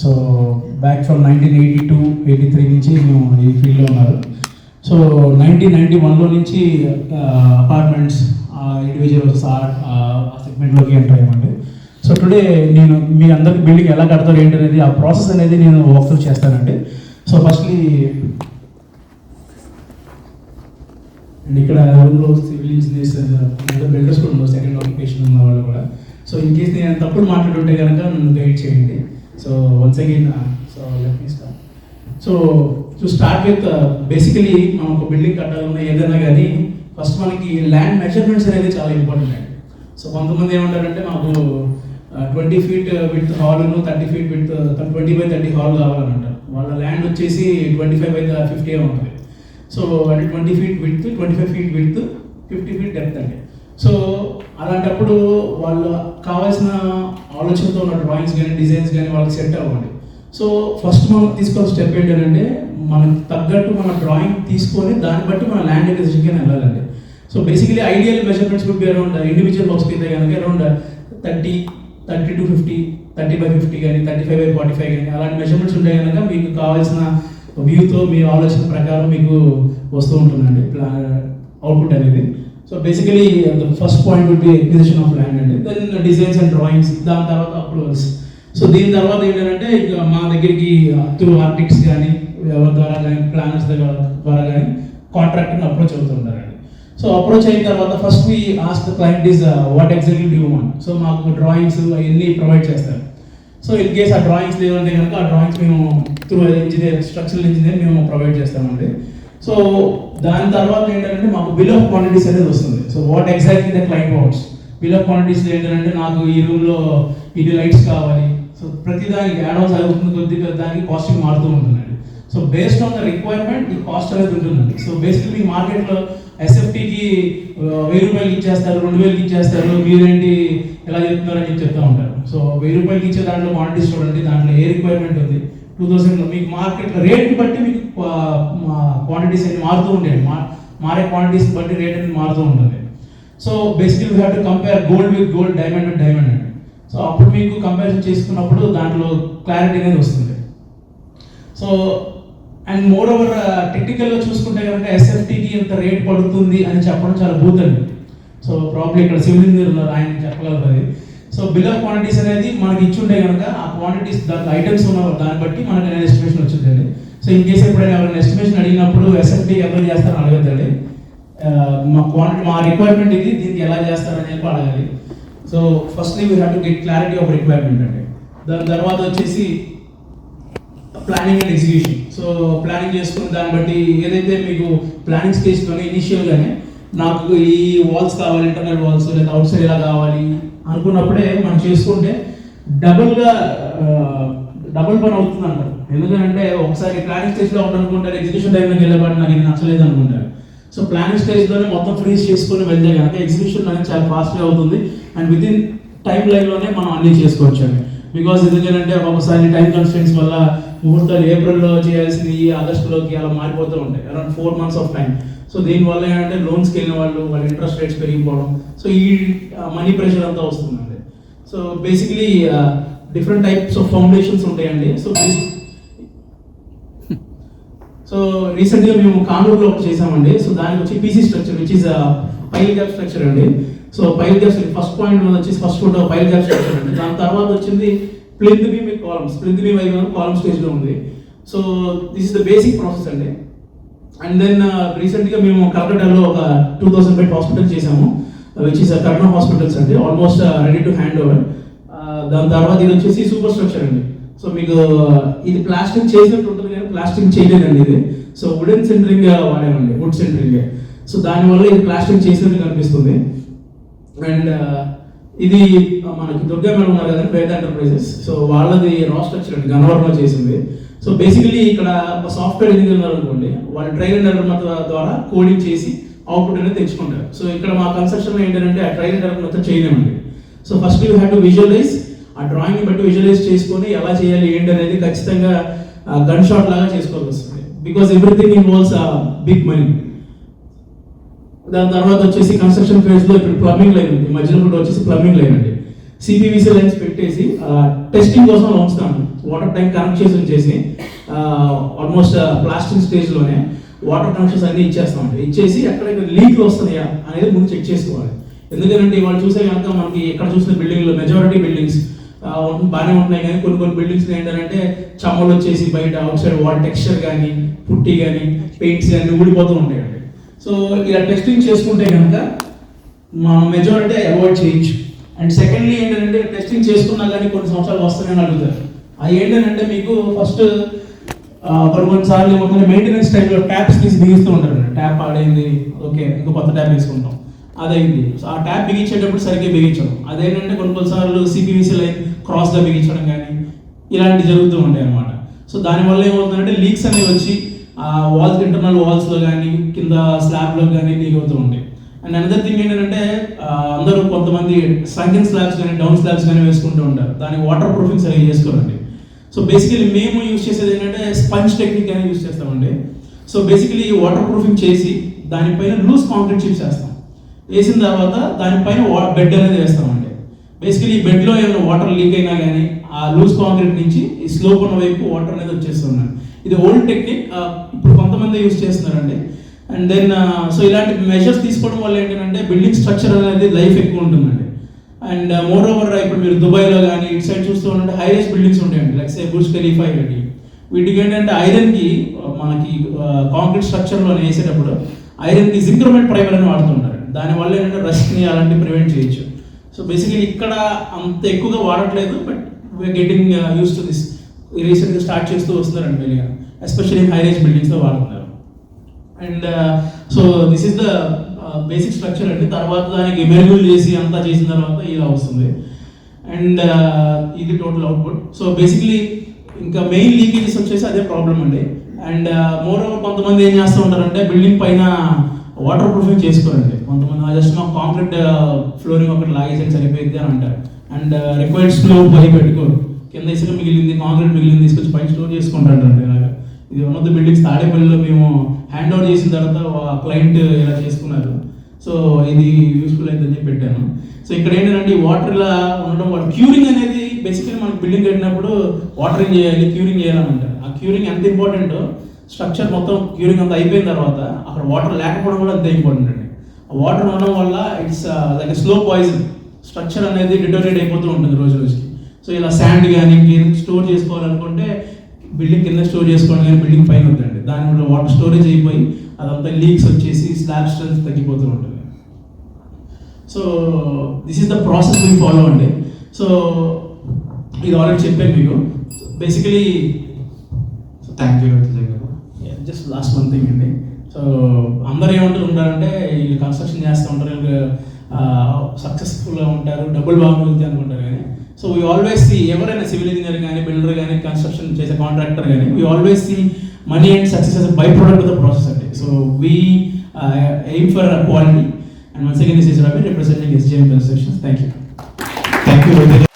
So back from 1982-83 నుంచి మేము ఈ ఫీల్డ్లో ఉన్నారు. సో 1991లో నుంచి అపార్ట్మెంట్స్ ఇండివిజువల్స్ ఆ సెగ్మెంట్లోకి ఎంటర్ అయ్యామండి. సో టుడే నేను మీ అందరికి బిల్డింగ్ ఎలా కడతారు ఏంటి అనేది ఆ ప్రాసెస్ అనేది నేను వాక్థ్రూ చేస్తానండి. సో ఫస్ట్లీ అండ్ ఇక్కడ రూమ్లో సివిల్ ఇంజనీర్స్ బిల్డర్స్ కూడా ఉన్నారు, సెకండ్ ఆక్యుపేషన్ ఉన్న వాళ్ళు కూడా. సో ఇన్ కేస్ నేను తప్పుడు మాట్లాడుంటే కనుక నన్ను గైడ్ చేయండి. So once again so let me start. So to start with basically మనం ఒక బిల్డింగ్ కట్టాలన్నా ఏదైనా కానీ ఫస్ట్ మనకి ల్యాండ్ మెజర్మెంట్స్ అనేది చాలా ఇంపార్టెంట్ అండి. సో కొంతమంది ఏమంటారంటే మాకు 20 feet విత్ హాల్ను 30 feet విత్ 20x30 హాల్ కావాలని అంటారు. వాళ్ళ ల్యాండ్ వచ్చేసి 25x50 ఉంటుంది. సో అంటే 20 feet with 25 feet with 50 feet depth అండి. సో అలాంటప్పుడు వాళ్ళు కావాల్సిన ఆలోచనతో ఉన్న డ్రాయింగ్స్ కానీ డిజైన్స్ కానీ వాళ్ళకి సెట్ అవ్వండి. సో ఫస్ట్ మనం తీసుకోవాల్సిన స్టెప్ ఏంటంటే మనకు తగ్గట్టు మన డ్రాయింగ్ తీసుకొని దాన్ని బట్టి మన ల్యాండ్ ఎక్విజిషన్కి వెళ్ళాలండి. So basically ideal measurements would be around individual హౌస్కి అయితే కనుక అరౌండ్ 30-50, 30x50 కానీ 35x45 కానీ అలాంటి మెజర్మెంట్స్ ఉంటే కనుక మీకు కావాల్సిన వ్యూతో మీ ఆలోచన ప్రకారం మీకు వస్తూ ఉంటుందండి అవుట్పుట్ అనేది. So basically first point would be acquisition of land అండి. దెన్ డిజైన్స్ అండ్ డ్రాయింగ్స్, దాని తర్వాత అప్రూవల్స్. సో దీని తర్వాత ఏంటంటే ఇక మా దగ్గరికి త్రూ ఆర్కిటెక్ట్స్ కానీ ఎవరి ద్వారా కానీ ప్లానర్స్ ద్వారా కానీ కాంట్రాక్టర్ని అప్రోచ్ అవుతుంటారండి. సో అప్రోచ్ అయిన తర్వాత first we ask the client is what exactly do you want. So మాకు డ్రాయింగ్స్ అవన్నీ ప్రొవైడ్ చేస్తారు. సో ఇన్ కేస్ ఆ డ్రాయింగ్స్ లేవంటే కనుక ఆ డ్రాయింగ్స్ మేము త్రూ ఇంజనీర్ స్ట్రక్చరల్ ఇంజనీర్ మేము ప్రొవైడ్ చేస్తామండి. సో దాని తర్వాత ఏంటంటే మాకు బిల్ ఆఫ్ క్వాంటిటీస్ అనేది వస్తుంది. So what exactly the client wants. Bill of quantities ఏంటంటే నాకు ఈ రూమ్లో ఇది లైట్స్ కావాలి. సో ప్రతిదానికి యాడ్ ఆన్స్ అవుతుంది, కొద్దిగా దానికి కాస్టింగ్ మారుతూ ఉంటుందండి. So based on the requirement ఈ కాస్ట్ అనేది ఉంటుందండి. సో బేసికలీ మార్కెట్లో ఎస్ఎఫ్టీకి 1000 రూపాయలకి ఇచ్చేస్తారు, 2000కి ఇచ్చేస్తారు, మీరేంటి ఎలా చెప్తున్నారని చెప్తూ ఉంటారు. సో 1000 రూపాయలకి ఇచ్చే దాంట్లో క్వాంటిటీస్ చూడండి, దాంట్లో ఏ రిక్వైర్మెంట్ ఉంది 2000లో మీకు మార్కెట్లో రేట్ని బట్టి మీకు క్వాంటిటీస్ అనేది మారుతూ ఉంటాయి. మారే క్వాంటిటీస్ బట్టి రేట్ అనేది మారుతూ ఉంటుంది. So basically we have to compare gold with gold, diamond with diamond అండి. సో అప్పుడు మీకు కంపారిజన్ చేసుకున్నప్పుడు దాంట్లో క్లారిటీ అనేది వస్తుంది. సో అండ్ మోర్ ఓవర్ టెక్నికల్గా చూసుకుంటే కనుక ఎస్ఎఫ్టీకి ఇంత రేట్ పడుతుంది అని చెప్పడం చాలా బూత్ అండి. సో ప్రాబ్లీ ఇక్కడ సివిల్ ఇంజనీర్ ఉన్నారు, ఆయన చెప్పగలుగుతుంది. సో బిల్ ఆఫ్ క్వాంటిటీస్ అనేది మనకి ఇచ్చుంటే కనుక ఆ క్వాంటిటీస్ దాంట్లో ఐటమ్స్ ఉన్న దాన్ని బట్టి మనకి ఎస్టిమేషన్ వచ్చిందండి. సో ఇన్ కేసు ఎప్పుడైనా ఎవరైనా ఎస్టిమేషన్ అడిగినప్పుడు ఎస్ఎఫ్టీ ఎలా చేస్తారని అడగద్దండి. మా రిక్వైర్మెంట్ ఇది, దీనికి ఎలా చేస్తారని చెప్పి అడగాలి. So firstly we have to get clarity of requirement అండి. దాని తర్వాత వచ్చేసి planning and execution. So planning చేసుకున్న దాన్ని బట్టి ఏదైతే మీకు ప్లానింగ్ స్టేజ్లోనే ఇనిషియల్గానే నాకు ఈ వాల్స్ కావాలి, ఇంటర్నల్ వాల్స్ లేదా అవుట్ సైడ్ ఇలా కావాలి అనుకున్నప్పుడే మనం చేసుకుంటే డబుల్ పని అవుతుంది అంటారు. ఎందుకంటే ఒకసారి ప్లానింగ్ స్టేజ్లో ఉండనుకుంటారు, ఎగ్జిక్యూషన్ టైంలోకి వెళ్ళేవాడు నాకు ఇది నచ్చలేదు అనుకుంటారు. సో ప్లానింగ్ స్టేజ్లోనే మొత్తం ఫ్రీజ్ చేసుకొని వెళ్తే కనుక ఎగ్జిక్యూషన్ అనేది చాలా ఫాస్ట్గా అవుతుంది అండ్ విత్ ఇన్ టైం లైన్లోనే మనం అన్నీ చేసుకోవచ్చు అండి. బికాజ్ ఎందుకంటే ఒకసారి టైం కన్స్టెంట్స్ వల్ల ముహూర్తాలు ఏప్రిల్లో చేయాల్సింది ఆగస్టులోకి అలా మారిపోతూ ఉంటాయి, around 4 months of time. So దీనివల్ల ఏంటంటే లోన్స్కి వెళ్ళిన వాళ్ళ ఇంట్రెస్ట్ రేట్స్ పెరిగిపోవడం, సో ఈ మనీ ప్రెషర్ అంతా వస్తుందండి. So basically different types of foundations ఉంటాయండి. సో రీసెంట్గా మేము కాంగూరులో ఒకటి చేసామండి. సో దానికి వచ్చి PC structure which is pile cap structure అండి. So pile cap first point వచ్చేసి first photo pile cap structure అండి. దాని తర్వాత వచ్చింది plinth beam with columns. Plinth beam అయితే కాలమ్ స్టేజ్లో ఉంది. So this is the basic process అండి. అండ్ దెన్ రీసెంట్గా మేము కలకట్టాలో ఒక 2000 బెడ్ హాస్పిటల్ చేసాము విచ్ ఇస్ కర్ణ హాస్పిటల్స్ అండి, almost ready to hand over. దాని తర్వాత ఇది వచ్చేసి సూపర్ స్ట్రక్చర్ అండి. సో మీకు ఇది ప్లాస్టింగ్ చేసినట్టు ఉంటుంది కానీ ప్లాస్టింగ్ చేయలేదండి ఇది. సో వుడెన్ సెంటరింగ్ వాడామండి, వుడ్ సెంటరింగ్. సో దానివల్ల ఇది ప్లాస్టింగ్ చేసినట్టు కనిపిస్తుంది. అండ్ ఇది మనకి దుర్గా మేడం ఉన్నారు కదండి, వేద ఎంటర్ప్రైజెస్. సో వాళ్ళది రా స్ట్రక్చర్ అండి, గన్నవరంలో చేసింది. సో బేసికలీ ఇక్కడ ఒక సాఫ్ట్వేర్ ఇంజనీర్ ఉన్నారు అనుకోండి, వాళ్ళు ట్రైల్ అండ్ ఎర్రర్ మెథడ్ ద్వారా కోడింగ్ చేసి అవుట్పుట్ అనేది తెచ్చుకుంటారు. సో ఇక్కడ మా కన్స్ట్రక్షన్లో ఏంటంటే ఆ ట్రైల్ అండ్ ఎర్రర్ మెథడ్ చేయలేమండి. So first you have to visualise, ఆ డ్రాయింగ్ని బట్టి విజువలైజ్ చేసుకొని ఎలా చేయాలి ఏంటి అనేది ఖచ్చితంగా గన్ షాట్ లాగా చేసుకోవాల్సి వస్తుంది. Because everything involves big money. దాని తర్వాత వచ్చేసి కన్స్ట్రక్షన్ ఫేజ్లో ఇప్పుడు ప్లంబింగ్ లైన్ ఉంది, మధ్యలో కూడా వచ్చేసి ప్లంబింగ్ లైన్ అండి. సిపివిసి లైన్స్ పెట్టేసి టెస్టింగ్ కోసం ఉంచుతాము. వాటర్ ట్యాంక్ కనెక్ట్ చేసి ఉంచేసి ఆల్మోస్ట్ ప్లాస్టిక్ స్టేజ్లోనే వాటర్ కనెక్షన్స్ అన్ని ఇచ్చేస్తామండి. ఇచ్చేసి ఎక్కడెక్కడ లీక్లు వస్తున్నాయా అనేది ముందు చెక్ చేసుకోవాలి. ఎందుకంటే వాళ్ళు చూసే కనుక మనకి ఎక్కడ చూసిన బిల్డింగ్లో మెజారిటీ బిల్డింగ్స్ బాగానే ఉంటున్నాయి, కానీ కొన్ని బిల్డింగ్స్ ఏంటంటే చమ్మలు వచ్చేసి బయట అవుట్ సైడ్ వాల్ టెక్స్చర్ కానీ పుట్టి కానీ పెయింట్స్ కానీ ఊడిపోతూ ఉంటాయండి. సో ఇలా టెస్టింగ్ చేసుకుంటే కనుక మా మెజారిటీ అవాయిడ్ చేయొచ్చు. అండ్ సెకండ్లీ ఏంటంటే టెస్టింగ్ చేసుకున్నా కానీ కొన్ని సంవత్సరాలు వస్తాయని అడుగుతారు. అది ఏంటంటే మీకు ఫస్ట్ కొన్నిసార్లు ఏమవుతుంది, మెయింటెనెన్స్ టైంలో ట్యాప్స్ తీసి బిగిస్తూ ఉంటారు. ట్యాప్ పాడైంది, ఓకే ఇంకో కొత్త ట్యాప్ వేసుకుంటాం, అదైంది. సో ఆ ట్యాప్ బిగించేటప్పుడు సరిగ్గా బిగించడం, అదేంటంటే కొన్నిసార్లు సిపివిసి లైన్ క్రాస్గా బిగించడం కానీ ఇలాంటివి జరుగుతూ ఉంటాయి అన్నమాట. సో దానివల్ల ఏమవుతుందంటే లీక్స్ అనేవి వచ్చి వాల్స్ ఇంటర్నల్ వాల్స్లో కానీ కింద స్లాబ్లో కానీ లీక్ అవుతూ ఉంటాయి. అండ్ అనదర్ థింగ్ ఏంటంటే అందరూ కొంతమంది సంకిన్ స్లాబ్స్ కానీ డౌన్ స్లాబ్స్ కానీ వేసుకుంటూ ఉంటారు, దానికి వాటర్ ప్రూఫింగ్ సరిగ్గా చేసుకోరండి. సో బేసికలీ మేము యూజ్ చేసేది ఏంటంటే స్పంజ్ టెక్నిక్ అనేది యూజ్ చేస్తామండి. సో బేసికలీ వాటర్ ప్రూఫింగ్ చేసి దానిపైన లూజ్ కాంక్రీట్ చిప్స్ వేస్తాం. వేసిన తర్వాత దానిపైన బెడ్ అనేది వేస్తామండి. బేసికలీ ఈ బెడ్లో ఏమైనా వాటర్ లీక్ అయినా కానీ ఆ లూజ్ కాంక్రీట్ నుంచి ఈ స్లోప్ ఉన్న వైపు వాటర్ అనేది వచ్చేస్తున్నాయి. ఇది ఓల్డ్ టెక్నిక్, ఇప్పుడు కొంతమంది యూజ్ చేస్తున్నారండి. అండ్ దెన్ సో ఇలాంటి మెజర్స్ తీసుకోవడం వల్ల ఏంటంటే బిల్డింగ్ స్ట్రక్చర్ అనేది లైఫ్ ఎక్కువ ఉంటుందండి. అండ్ మోర్ ఓవర్ ఇప్పుడు మీరు దుబాయ్లో కానీ ఇటు సైడ్ చూస్తూ ఉంటే హై రైజ్ బిల్డింగ్స్ ఉంటాయండి, లైక్ సే బుర్జ్ ఖలీఫా ఇలాంటి. వీటికి ఏంటంటే ఐరన్కి మనకి కాంక్రీట్ స్ట్రక్చర్లో వేసేటప్పుడు ఐరన్కి జింక్రోమైట్ ప్రైమర్ అని వాడుతుంటారు. దానివల్ల ఏంటంటే రష్ని అలాంటివి ప్రివెంట్ చేయొచ్చు. సో బేసికలీ ఇక్కడ అంత ఎక్కువగా వాడట్లేదు, but we are getting used to this. రీసెంట్గా స్టార్ట్ చేస్తూ వస్తున్నారండి మెల్లిగా, ఎస్పెషల్లీ హై రైజ్ బిల్డింగ్స్లో వాడుతున్నారు. And so this is the basic structure అండి. తర్వాత దానికి మెరుగులు చేసి అంతా చేసిన తర్వాత ఇలా వస్తుంది. అండ్ ఇది టోటల్ అవుట్పుట్. సో బేసిక్లీ ఇంకా మెయిన్ లీకేజెస్ వచ్చేసి అదే ప్రాబ్లం అండి. అండ్ మోర్ ఓవర్ కొంతమంది ఏం చేస్తూ ఉంటారంటే బిల్డింగ్ పైన వాటర్ ప్రూఫింగ్ చేసుకోరండి. కొంతమంది జస్ట్ మా కాంక్రీట్ ఫ్లోరింగ్ ఒకటి లాగేసి సరిపోయింది అని అంటారు. అండ్ రిక్వైర్డ్ స్లోప్ పై పెట్టుకోరు, కింద ఇసుక మిగిలింది కాంక్రీట్ మిగిలింది తీసుకొచ్చి పైన స్టోర్ చేసుకుంటారండి. ఇలాగా ఇది వన్ ఆఫ్ ద బిల్డింగ్స్ తాడేపల్లిలో మేము హ్యాండ్ ఓవర్ చేసిన తర్వాత క్లయింట్ ఇలా చేసుకున్నారు. సో ఇది యూస్ఫుల్ అయిందని చెప్పి పెట్టాను. సో ఇక్కడ ఏంటంటే ఈ వాటర్ ఇలా ఉండడం వల్ల క్యూరింగ్ అనేది బేసికలీ మనకి బిల్డింగ్ కట్టినప్పుడు వాటరింగ్ చేయాలి, క్యూరింగ్ చేయాలని అంటారు. ఆ క్యూరింగ్ ఎంత ఇంపార్టెంటో స్ట్రక్చర్ మొత్తం క్యూరింగ్ అంతా అయిపోయిన తర్వాత అక్కడ వాటర్ లేకపోవడం కూడా అంతే ఇంపార్టెంట్ అండి. ఆ వాటర్ ఉండడం వల్ల it's like slow poison, structure అనేది డిటోరేట్ అయిపోతూ ఉంటుంది రోజు రోజుకి. సో ఇలా శాండ్ కానీ స్టోర్ చేసుకోవాలనుకుంటే బిల్డింగ్ కింద స్టోర్ చేసుకోవడం కానీ బిల్డింగ్ పైన ఉందండి. దానివల్ల వాటర్ స్టోరేజ్ అయిపోయి అదంతా లీక్స్ వచ్చేసి స్లాబ్ స్ట్రెంత్ తగ్గిపోతూ ఉంటుంది. So this is the process we follow అండి. సో ఇది ఆల్రెడీ చెప్పాను మీకు. బేసికలీ థ్యాంక్ యూ రవితేజ గారు. జస్ట్ లాస్ట్ వన్ థింగ్ అండి. సో అందరూ ఏమంటూ ఉంటారంటే వీళ్ళు కన్స్ట్రక్షన్ చేస్తూ ఉంటారు, వీళ్ళు సక్సెస్ఫుల్గా ఉంటారు, డబ్బులు బాగా మిగులుతాయి అనుకుంటారు. కానీ సో వీ ఆల్వేస్ సీ, ఎవరైనా సివిల్ ఇంజనీర్ కానీ బిల్డర్ కానీ కన్స్ట్రక్షన్ చేసే కాంట్రాక్టర్ కానీ we always see money and success as a byproduct of the process. So we aim for quality. And once again, this is Ravi representing SJM Constructions. Thank you. Thank you.